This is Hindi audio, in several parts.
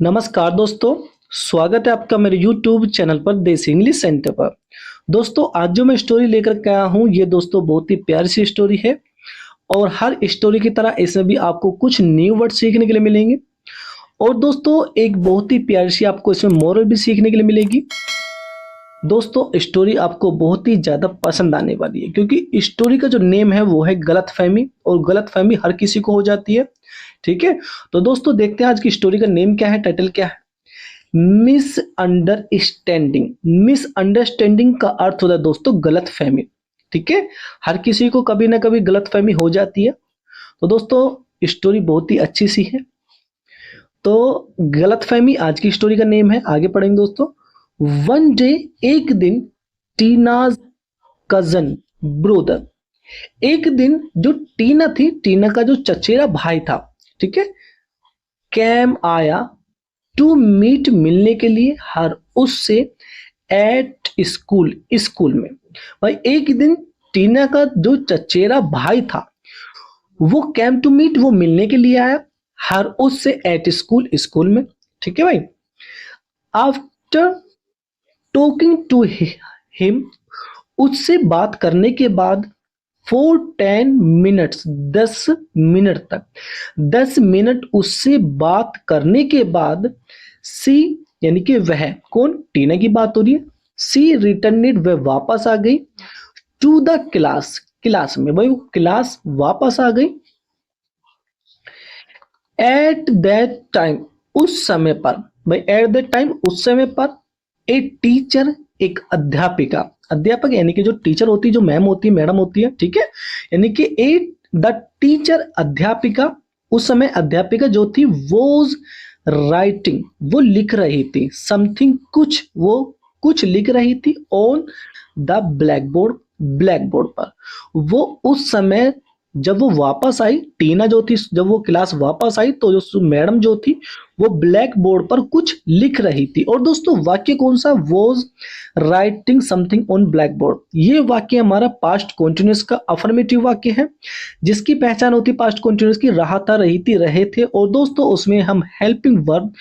नमस्कार दोस्तों, स्वागत है आपका मेरे YouTube चैनल पर देसी इंग्लिश सेंटर पर। दोस्तों आज जो मैं स्टोरी लेकर के आया हूँ ये दोस्तों बहुत ही प्यारी सी स्टोरी है और हर स्टोरी की तरह इसमें भी आपको कुछ न्यू वर्ड सीखने के लिए मिलेंगे और दोस्तों एक बहुत ही प्यारी सी आपको इसमें मोरल भी सीखने के लिए मिलेगी। दोस्तों स्टोरी आपको बहुत ही ज़्यादा पसंद आने वाली है क्योंकि स्टोरी का जो नेम है वो है गलतफहमी और गलतफहमी हर किसी को हो जाती है। ठीक है, तो दोस्तों देखते हैं आज की स्टोरी का नेम क्या है, टाइटल क्या है। मिसअंडरस्टैंडिंग। मिसअंडरस्टैंडिंग का अर्थ होता है दोस्तों गलतफहमी। ठीक है, हर किसी को कभी ना कभी गलतफहमी हो जाती है। तो दोस्तों स्टोरी बहुत ही अच्छी सी है। तो गलतफहमी आज की स्टोरी का नेम है। आगे पढ़ेंगे दोस्तों। वन डे, एक दिन, टीनाज कजन ब्रोदर। एक दिन जो टीना थी, टीना का जो चचेरा भाई था, ठीक है, कैम आया टू मीट, मिलने के लिए, हर उससे, एट स्कूल, स्कूल में। भाई एक दिन टीना का जो चचेरा भाई था वो कैम टू मीट, वो मिलने के लिए आया, हर उससे, एट स्कूल, स्कूल में। ठीक है भाई। आफ्टर टॉकिंग टू हिम, उससे बात करने के बाद, फॉर 10 मिनट्स, 10 मिनट तक, 10 मिनट उससे बात करने के बाद, सी यानी कि वह, कौन, टीना की बात हो रही है। सी रिटर्न, वह वापस आ गई, टू द क्लास, क्लास में, भाई वो क्लास वापस आ गई। एट दैट टाइम, उस समय पर, भाई एट दैट टाइम, उस समय पर, ए टीचर, एक अध्यापिका, अध्यापक यानी कि जो टीचर होती है, जो मैम होती है, मैडम होती है, ठीक है, यानी कि ए द टीचर, अध्यापिका, उस समय अध्यापिका जो थी, वॉज राइटिंग, वो लिख रही थी, समथिंग, कुछ, वो कुछ लिख रही थी, on the black board, black board पर। वो उस समय जब वो वापस आई, टीना जो थी, जब वो क्लास वापस आई तो जो मैडम जो थी वो ब्लैक बोर्ड पर कुछ लिख रही थी। और दोस्तों वाक्य कौन सा, was writing something on black board. ये वाक्य हमारा पास्ट कॉन्टिन्यूअस का अफर्मेटिव वाक्य है जिसकी पहचान होती है पास्ट कॉन्टिन्यूअस की, रहा था, रही थी, रहे थे। और दोस्तों उसमें हम हेल्पिंग वर्ब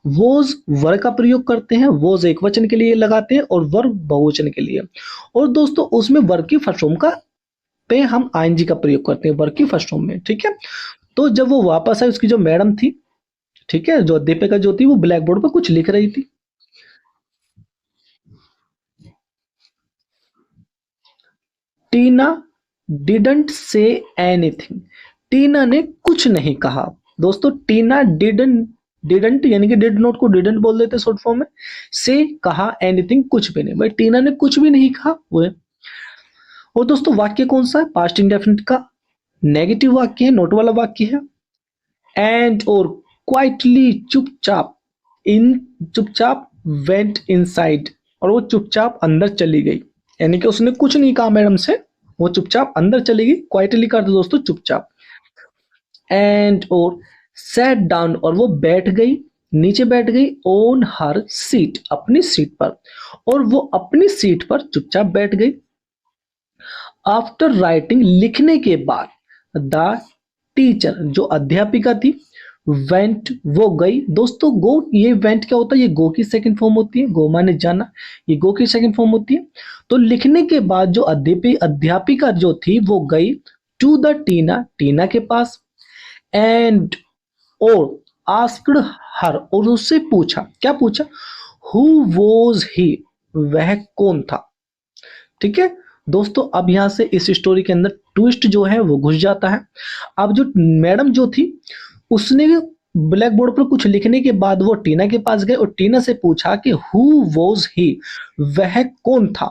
वॉज वर्ब का प्रयोग करते हैं, वॉज एक वचन के लिए लगाते हैं और वर्ब बहुवचन के लिए। और दोस्तों उसमें वर्ब की फर्स्ट फॉर्म का पे हम आईएनजी का प्रयोग करते हैं वर्ब की फर्स्ट फॉर्म में। ठीक है, तो जब वो वापस आई, उसकी जो मैडम थी, ठीक है, जो अध्यापिका जो थी, वो ब्लैक बोर्ड पर कुछ लिख रही थी। टीना डिडंट से एनीथिंग, टीना ने कुछ नहीं कहा। दोस्तों टीना डिडंट यानी कि डिड नॉट को डिडंट बोल देते शॉर्ट फॉर्म में, से कहा, एनीथिंग कुछ भी नहीं, भाई टीना ने कुछ भी नहीं कहा वो है। और दोस्तों वाक्य कौन सा है, पास्ट इंडेफिनिट का नेगेटिव वाक्य है, नोट वाला वाक्य है। एंड और क्वाइटली, चुपचाप, इन चुपचाप, वेंट इनसाइड, और वो चुपचाप अंदर चली गई, यानी कि उसने कुछ नहीं कहा मैडम से, वो चुपचाप अंदर चली गई। क्वाइटली कर दो दोस्तों चुपचाप। एंड और सैट डाउन, और वो बैठ गई, नीचे बैठ गई, ऑन हर सीट, अपनी सीट पर, और वो अपनी सीट पर चुपचाप बैठ गई। आफ्टर राइटिंग, लिखने के बाद, द टीचर, जो अध्यापिका थी, वेंट, वो गई। दोस्तों गो, ये वेंट क्या होता है, ये गो की सेकंड फॉर्म होती है, गो माने जाना, ये गो की सेकंड फॉर्म होती है। तो लिखने के बाद जो अध्यापिका जो थी वो गई, टू द टीना, टीना के पास, एंड और आस्क्ड हर, और उससे पूछा, क्या पूछा, हु वॉज ही, वह कौन था। ठीक है दोस्तों, अब यहां से इस स्टोरी के अंदर ट्विस्ट जो है वो घुस जाता है। अब जो मैडम जो थी उसने ब्लैक बोर्ड पर कुछ लिखने के बाद वो टीना के पास गए और टीना से पूछा कि हु वॉज ही, वह कौन था।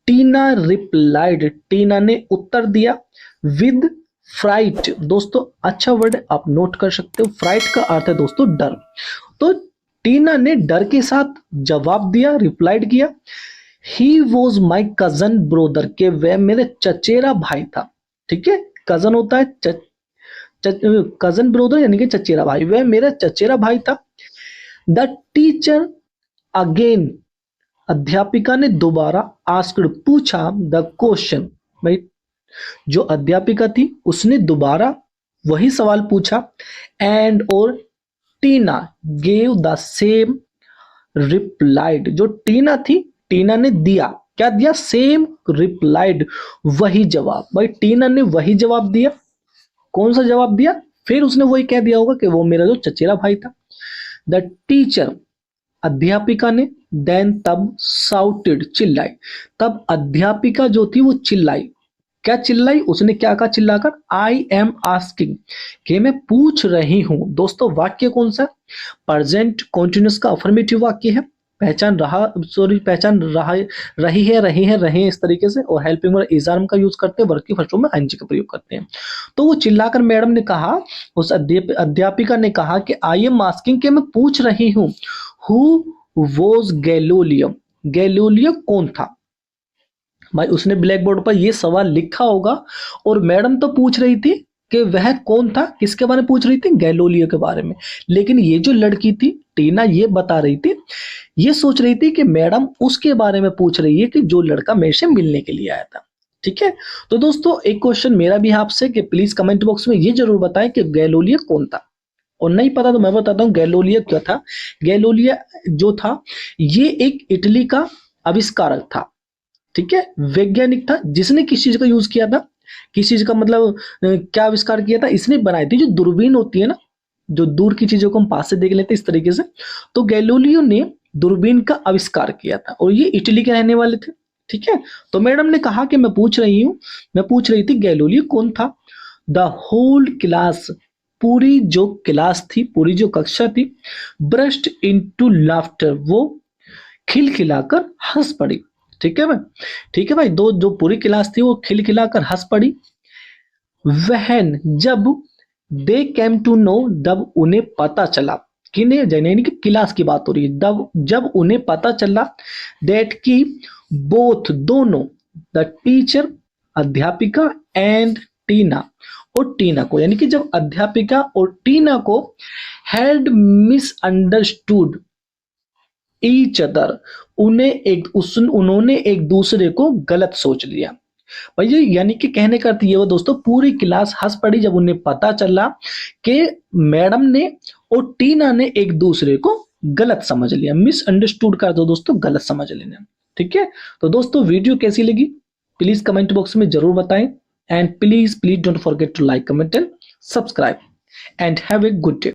टीना रिप्लाइड, टीना ने उत्तर दिया, विद फ्राइट। दोस्तों अच्छा वर्ड आप नोट कर सकते हो, फ्राइट का अर्थ है दोस्तों डर। तो टीना ने डर के साथ जवाब दिया, रिप्लाइड किया, he was my cousin brother, के वह मेरे चचेरा भाई था। ठीक है, कजन होता है कजन ब्रोदर यानी कि चचेरा भाई, वह मेरा चचेरा भाई था। द टीचर अगेन, अध्यापिका ने दोबारा, आस्क्ड, पूछा, द क्वेश्चन, भाई जो अध्यापिका थी उसने दोबारा वही सवाल पूछा, एंड और टीना गेव द सेम रिप्लाइड। जो टीना थी, टीना ने दिया, क्या दिया? सेम रिप्लाइड, वही जवाब। भाई टीना ने वही जवाब दिया। कौन सा जवाब दिया? फिर उसने वही कह दिया होगा कि वो मेरा जो चचेरा भाई था। द टीचर, अध्यापिका ने, देन तब साउटेड, चिल्लाई। तब अध्यापिका जो थी वो चिल्लाई। क्या चिल्लाई? उसने क्या कहा चिल्लाकर? आई एम आस्किंग, कि मैं पूछ रही हूं। दोस्तों वाक्य कौन सा? प्रेजेंट कॉन्टिन्यूस का अफर्मेटिव वाक्य है। पहचान रहा, सॉरी पहचान रहा, रही है, रहे हैं, रहे हैं, इस तरीके से। और हेल्पिंग वर्ब इज आर्म का यूज करते हैं, वर्ब की फर्स्ट फॉर्म में आईएनजी का प्रयोग करते हैं। तो वो चिल्लाकर मैडम ने कहा, उस अध्यापिका ने कहा कि आई एम आस्किंग, कि मैं पूछ रही हूं हु वॉज गैलीलियो। गैलीलियो कौन था? भाई उसने ब्लैक बोर्ड पर ये सवाल लिखा होगा और मैडम तो पूछ रही थी कि वह कौन था, किसके बारे में पूछ रही थी? गैलीलियो के बारे में। लेकिन ये जो लड़की थी टीना, ये बता रही थी, ये सोच रही थी कि मैडम उसके बारे में पूछ रही है कि जो लड़का मेरे से मिलने के लिए आया था। ठीक है, तो दोस्तों एक क्वेश्चन मेरा भी आपसे कि प्लीज कमेंट बॉक्स में ये जरूर बताएं कि गैलीलियो कौन था। और नहीं पता तो मैं बताता हूँ गैलीलियो क्या था। गैलीलियो जो था ये एक इटली का आविष्कारक था। ठीक है, वैज्ञानिक था जिसने किस चीज का यूज किया था, किस चीज का मतलब क्या आविष्कार किया था? इसने बनाई थी जो दूरबीन होती है ना, जो दूर की चीजों को हम पास से देख लेते हैं इस तरीके से। तो गैलीलियो ने दूरबीन का आविष्कार किया था और ये इटली के रहने वाले थे। ठीक है, तो मैडम ने कहा कि मैं पूछ रही थी गैलीलियो कौन था। द होल क्लास, पूरी जो क्लास थी, पूरी जो कक्षा थी, ब्रस्ट इनटू लाफ्टर, वो खिलखिलाकर हंस पड़ी। ठीक है भाई, ठीक है भाई, दो जो पूरी क्लास थी वो खिलखिलाकर हंस पड़ी। वहन, जब दे केम टू नो, जब उन्हें पता चला, किन्हें? यानी कि क्लास की बात हो रही है। जब उन्हें पता चला दैट की बोथ, दोनों, द टीचर, अध्यापिका, एंड टीना, और टीना को, यानी कि जब अध्यापिका और टीना को हैड मिसअंडरस्टूड ईच अदर, उन्होंने एक दूसरे को गलत सोच लिया। भाई यानी कि कहने का अर्थ ये वो दोस्तों, पूरी क्लास हंस पड़ी जब उन्हें पता चला कि मैडम ने और टीना ने एक दूसरे को गलत समझ लिया। मिसअंडरस्टूड का तो दोस्तों गलत समझ लेना। ठीक है, तो दोस्तों वीडियो कैसी लगी प्लीज कमेंट बॉक्स में जरूर बताएं। And please don't forget to like, comment and subscribe, and have a good day.